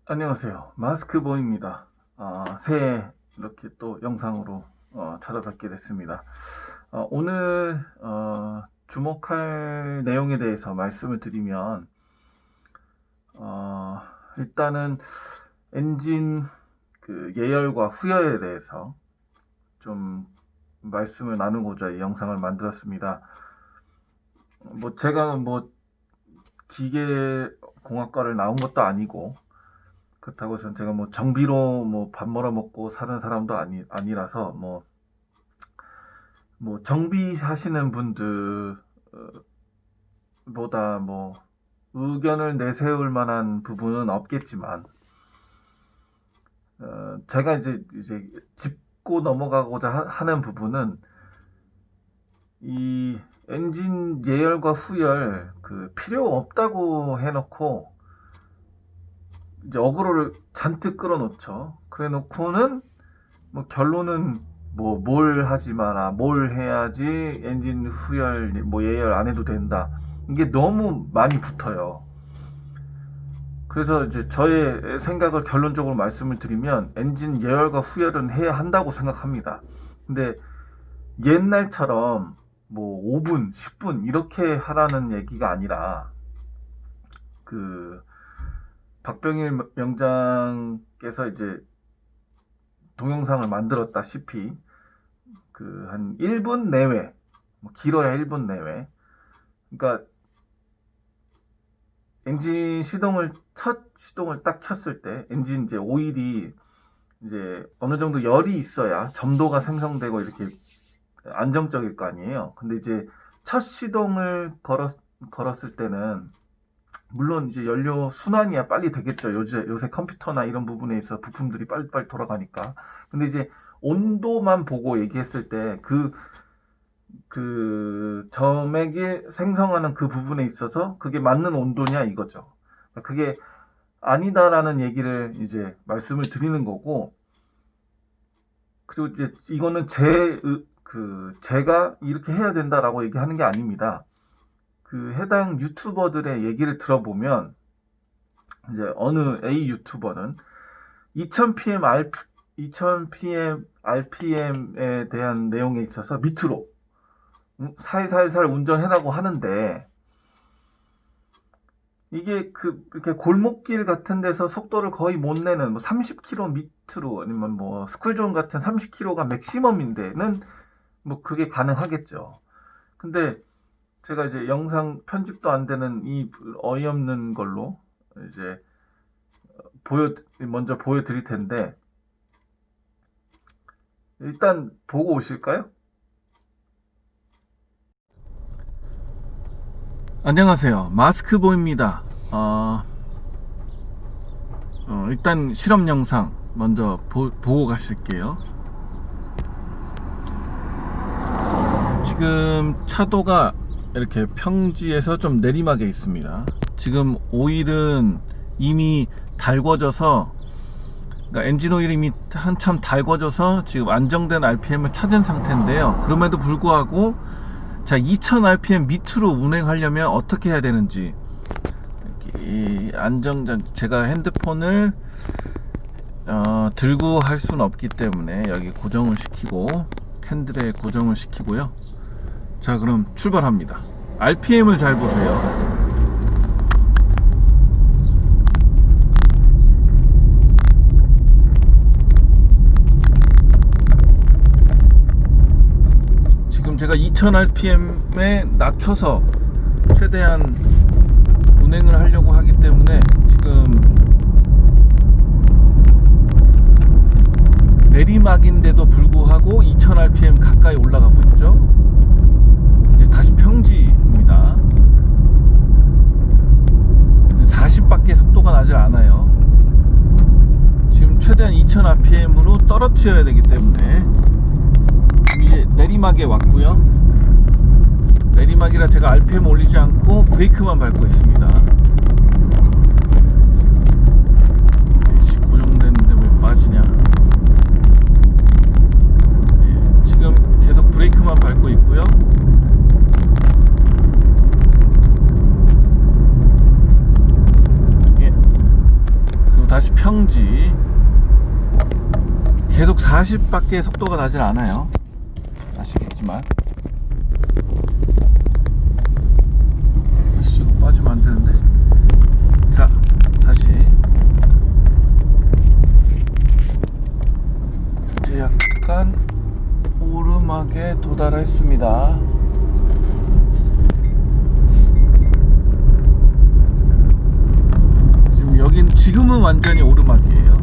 안녕하세요. 마스크보입니다. 새해 이렇게 또 영상으로 찾아뵙게 됐습니다. 오늘 주목할 내용에 대해서 말씀을 드리면 일단은 엔진 그 예열과 후열에 대해서 좀 말씀을 나누고자 이 영상을 만들었습니다. 제가 기계공학과를 나온 것도 아니고 그렇다고 해서 제가 정비로 밥 벌어 먹고 사는 사람도 아니라서 정비하시는 분들 보다 의견을 내세울 만한 부분은 없겠지만 제가 이제 짚고 넘어가고자 하는 부분은 이 엔진 예열과 후열 필요 없다고 해놓고 이제 어그로를 잔뜩 끌어놓죠. 그래 놓고는 결론은 뭘 하지 마라, 뭘 해야지 엔진 후열 예열 안 해도 된다. 이게 너무 많이 붙어요. 그래서 이제 저의 생각을 결론적으로 말씀을 드리면 엔진 예열과 후열은 해야 한다고 생각합니다. 근데 옛날처럼 5분, 10분 이렇게 하라는 얘기가 아니라 박병일 명장께서 이제 동영상을 만들었다시피 한 1분 내외, 길어야 1분 내외. 그러니까 엔진 첫 시동을 딱 켰을 때 엔진 이제 오일이 이제 어느 정도 열이 있어야 점도가 생성되고 이렇게 안정적일 거 아니에요. 근데 이제 첫 시동을 걸었을 때는 물론 이제 연료 순환이야 빨리 되겠죠. 요새 컴퓨터나 이런 부분에 있어 부품들이 빨리빨리 돌아가니까. 근데 이제 온도만 보고 얘기했을 때 점액이 생성하는 그 부분에 있어서 그게 맞는 온도냐 이거죠. 그게 아니다라는 얘기를 이제 말씀을 드리는 거고, 그리고 이제 이거는 제가 이렇게 해야 된다라고 얘기하는 게 아닙니다. 해당 유튜버들의 얘기를 들어보면 이제 어느 A 유튜버는 2000pm RPM에 대한 내용에 있어서 밑으로 살살살 운전해라고 하는데, 이게 이렇게 골목길 같은 데서 속도를 거의 못 내는 30km 밑으로, 아니면 스쿨존 같은 30km가 맥시멈인데는 그게 가능하겠죠. 근데 제가 이제 영상 편집도 안 되는 이 어이없는 걸로 이제 먼저 보여드릴 텐데, 일단 보고 오실까요? 안녕하세요. 마스크보입니다. 일단 실험 영상 먼저 보고 가실게요. 지금 차도가 이렇게 평지에서 좀 내리막에 있습니다. 지금 오일은 이미 달궈져서, 그러니까 엔진 오일이 이미 한참 달궈져서 지금 안정된 RPM을 찾은 상태인데요. 그럼에도 불구하고 2000rpm 밑으로 운행하려면 어떻게 해야 되는지, 제가 핸드폰을 들고 할 수는 없기 때문에 여기 고정을 시키고, 핸들에 고정을 시키고요. 자, 그럼 출발합니다. RPM을 잘 보세요. 지금 제가 2000rpm에 낮춰서 최대한 운행을 하려고 하기 때문에 지금 내리막인데도 불구하고 2000rpm 가까이 올라가고 있죠. 이제 다시 평지입니다. 40밖에 속도가 나질 않아요. 지금 최대한 2000rpm으로 떨어뜨려야 되기 때문에 이제 내리막에 왔고요. 내리막이라 제가 RPM 올리지 않고 브레이크만 밟고 있습니다. 고정됐는데 왜 빠지냐. 지금 계속 브레이크만 밟고 있고요. 다시 평지. 계속 40밖에 속도가 나질 않아요. 아시겠지만. 아씨, 이거 빠지면 안 되는데. 자, 다시. 이제 약간 오르막에 도달했습니다. 지금은 완전히 오르막이에요.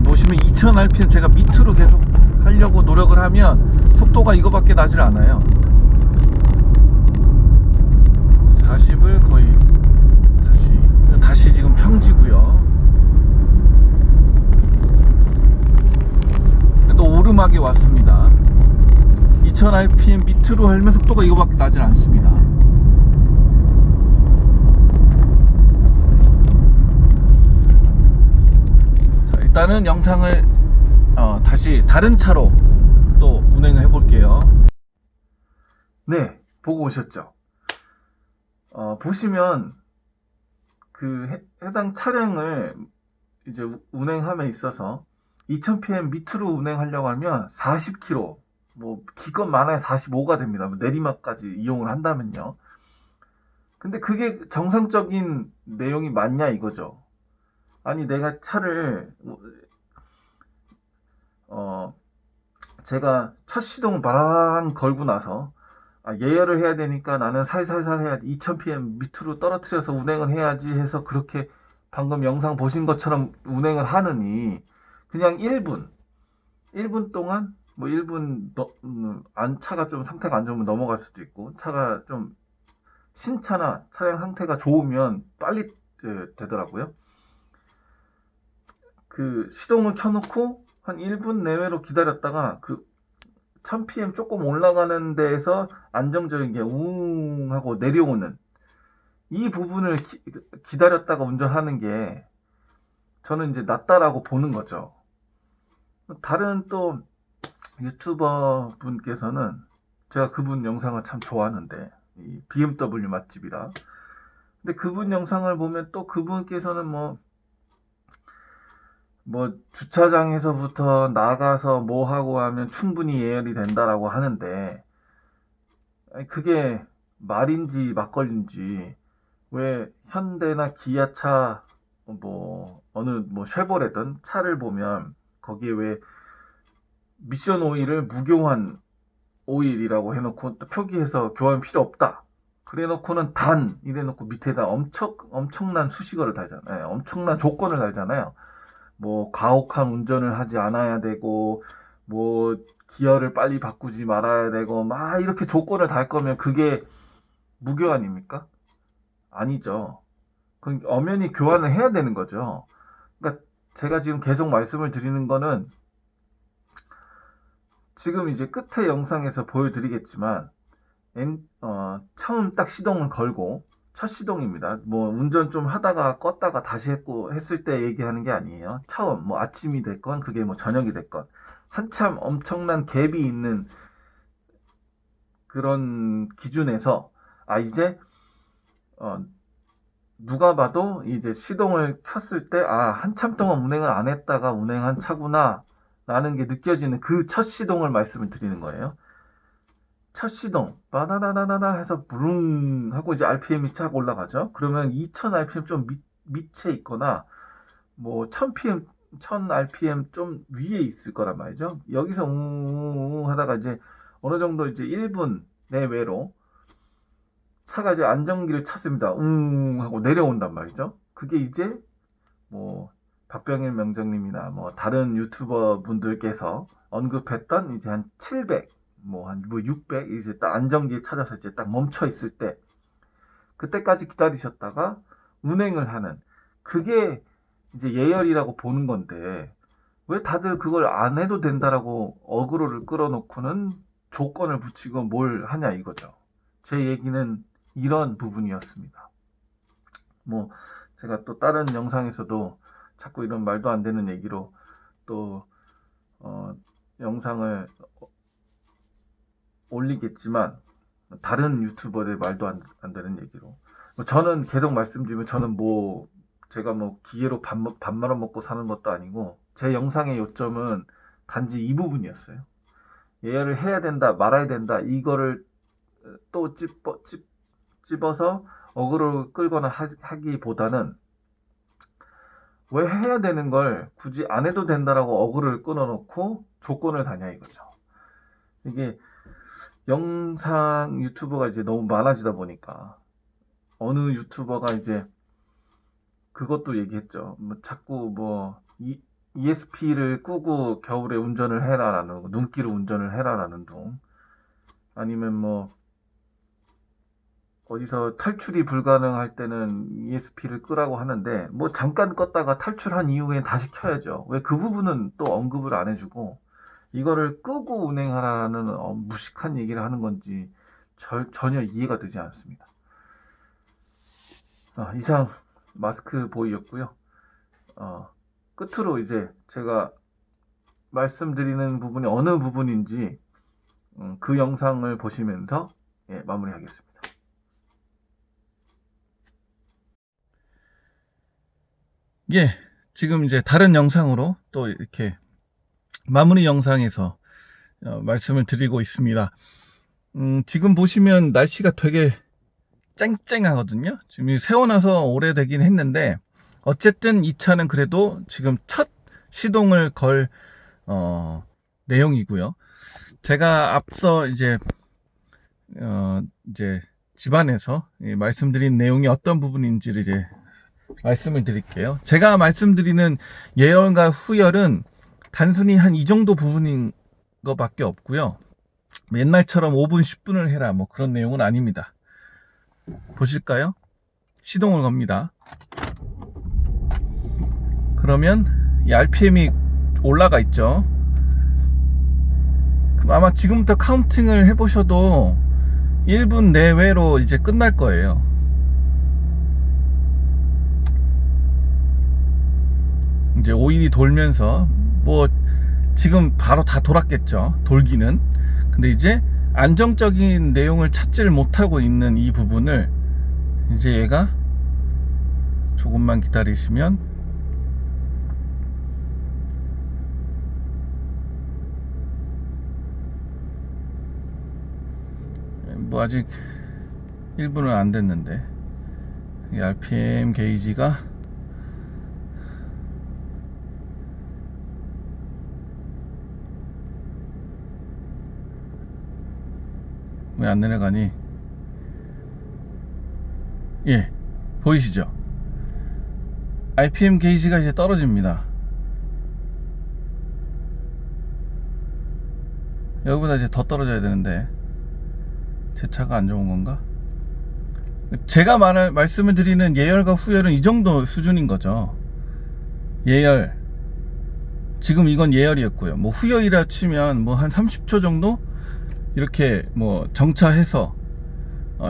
보시면 2000rpm 제가 밑으로 계속 하려고 노력을 하면 속도가 이거밖에 나질 않아요. 40을 거의 다시 지금 평지고요. 또 오르막에 왔습니다. 2000rpm 밑으로 하면 속도가 이거밖에 나질 않습니다. 일단은 영상을 다시 다른 차로 또 운행을 해 볼게요. 네, 보고 오셨죠? 보시면 그 해당 차량을 이제 운행함에 있어서 2000pm 밑으로 운행하려고 하면 40km, 뭐 기껏 많아야 45가 됩니다. 내리막까지 이용을 한다면요. 근데 그게 정상적인 내용이 맞냐 이거죠. 아니, 내가 차를 제가 첫 시동을 바람 걸고 나서 예열을 해야 되니까 나는 살살살 해야지, 2000pm 밑으로 떨어뜨려서 운행을 해야지 해서 그렇게 방금 영상 보신 것처럼 운행을 하느니 그냥 1분 동안 뭐 1분 차가 좀 상태가 안 좋으면 넘어갈 수도 있고, 차가 좀 신차나 차량 상태가 좋으면 빨리 되더라고요. 그 시동을 켜놓고 한 1분 내외로 기다렸다가 그 1000pm 조금 올라가는 데에서 안정적인 게 우웅 하고 내려오는 이 부분을 기다렸다가 운전하는 게 저는 이제 낫다라고 보는 거죠. 다른 또 유튜버 분께서는, 제가 그분 영상을 참 좋아하는데, 이 BMW 맛집이라. 근데 그분 영상을 보면 또 그분께서는 뭐 주차장에서부터 나가서 뭐 하고 하면 충분히 예열이 된다라고 하는데, 그게 말인지 막걸리인지, 왜 현대나 기아차 뭐 어느 뭐 쉐보레든 차를 보면 거기에 왜 미션 오일을 무교환 오일이라고 해놓고 또 표기해서 교환 필요 없다 그래놓고는 단 이래놓고 밑에다 엄청난 수식어를 달잖아요. 엄청난 조건을 달잖아요. 뭐 가혹한 운전을 하지 않아야 되고, 뭐 기어를 빨리 바꾸지 말아야 되고, 막 이렇게 조건을 달 거면 그게 무교환입니까? 아니죠. 그 엄연히 교환을 해야 되는 거죠. 그러니까 제가 지금 계속 말씀을 드리는 거는, 지금 이제 끝에 영상에서 보여드리겠지만 처음 딱 시동을 걸고, 첫 시동입니다. 뭐 운전 좀 하다가 껐다가 다시 했을 때 얘기하는 게 아니에요. 처음 뭐 아침이 됐건 그게 뭐 저녁이 됐건 한참 엄청난 갭이 있는 그런 기준에서 이제 누가 봐도 이제 시동을 켰을 때 한참 동안 운행을 안 했다가 운행한 차구나 라는 게 느껴지는 그 첫 시동을 말씀을 드리는 거예요. 첫 시동 바나나나나나 해서 부릉 하고 이제 RPM이 착 올라가죠. 그러면 2000rpm 좀 밑에 있거나 뭐 1000rpm 좀 위에 있을 거란 말이죠. 여기서 웅 하다가 이제 어느 정도 이제 1분 내외로 차가 이제 안정기를 찾습니다. 웅 하고 내려온단 말이죠. 그게 이제 뭐 박병일 명장님이나 뭐 다른 유튜버 분들께서 언급했던 이제 한 700, 한 600 이제 딱 안정기에 찾아서 이제 딱 멈춰 있을 때, 그때까지 기다리셨다가 운행을 하는, 그게 이제 예열이라고 보는 건데, 왜 다들 그걸 안 해도 된다라고 어그로를 끌어놓고는 조건을 붙이고 뭘 하냐 이거죠. 제 얘기는 이런 부분이었습니다. 뭐 제가 또 다른 영상에서도 자꾸 이런 말도 안 되는 얘기로 또 영상을 올리겠지만, 다른 유튜버들 말도 안 되는 얘기로 저는 계속 말씀드리면, 저는 뭐 제가 뭐 기계로 밥 말아 먹고 사는 것도 아니고 제 영상의 요점은 단지 이 부분이었어요. 예열을 해야 된다, 말아야 된다, 이거를 또 집어서 어그로 끌거나 하기보다는 왜 해야 되는 걸 굳이 안 해도 된다라고 어그로를 끊어놓고 조건을 다냐 이거죠. 이게 영상 유튜버가 이제 너무 많아지다 보니까 어느 유튜버가 이제 그것도 얘기했죠. 뭐 자꾸 뭐 ESP를 끄고 겨울에 운전을 해라라는 거, 눈길로 운전을 해라라는 둥, 아니면 뭐 어디서 탈출이 불가능할 때는 ESP를 끄라고 하는데 뭐 잠깐 껐다가 탈출한 이후에 다시 켜야죠. 왜 그 부분은 또 언급을 안 해주고 이거를 끄고 운행하라는 무식한 얘기를 하는 건지 전혀 이해가 되지 않습니다. 이상 마스크 보이였고요. 끝으로 이제 제가 말씀드리는 부분이 어느 부분인지 그 영상을 보시면서 마무리하겠습니다. 예, 지금 이제 다른 영상으로 또 이렇게 마무리 영상에서 말씀을 드리고 있습니다. 지금 보시면 날씨가 되게 쨍쨍하거든요. 지금 세워놔서 오래되긴 했는데 어쨌든 이 차는 그래도 지금 첫 시동을 걸 내용이고요. 제가 앞서 이제 집안에서 말씀드린 내용이 어떤 부분인지를 이제 말씀을 드릴게요. 제가 말씀드리는 예열과 후열은 단순히 한 이 정도 부분인 것밖에 없고요. 옛날처럼 5분 10분을 해라 뭐 그런 내용은 아닙니다. 보실까요? 시동을 겁니다. 그러면 이 RPM이 올라가 있죠. 그럼 아마 지금부터 카운팅을 해보셔도 1분 내외로 이제 끝날 거예요. 이제 오일이 돌면서 뭐 지금 바로 다 돌았겠죠. 돌기는. 근데 이제 안정적인 내용을 찾지를 못하고 있는 이 부분을 이제 얘가 조금만 기다리시면 뭐 아직 1분은 안 됐는데 이 RPM 게이지가 왜 안 내려가니? 예, 보이시죠? RPM 게이지가 이제 떨어집니다. 여기보다 이제 더 떨어져야 되는데 제 차가 안 좋은 건가? 제가 말씀을 드리는 예열과 후열은 이 정도 수준인 거죠. 예열, 지금 이건 예열이었고요. 뭐 후열이라 치면 뭐 한 30초 정도 이렇게 뭐 정차해서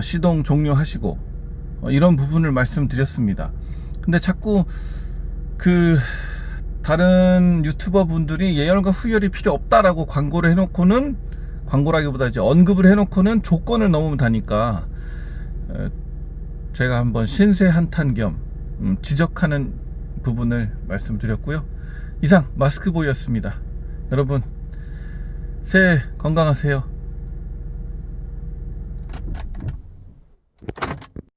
시동 종료하시고 이런 부분을 말씀드렸습니다. 근데 자꾸 그 다른 유튜버 분들이 예열과 후열이 필요 없다라고 광고를 해놓고는, 광고라기보다 이제 언급을 해놓고는 조건을 너무 다니까 제가 한번 신세 한탄 겸 지적하는 부분을 말씀드렸고요. 이상 마스크보이였습니다. 여러분 새해 건강하세요.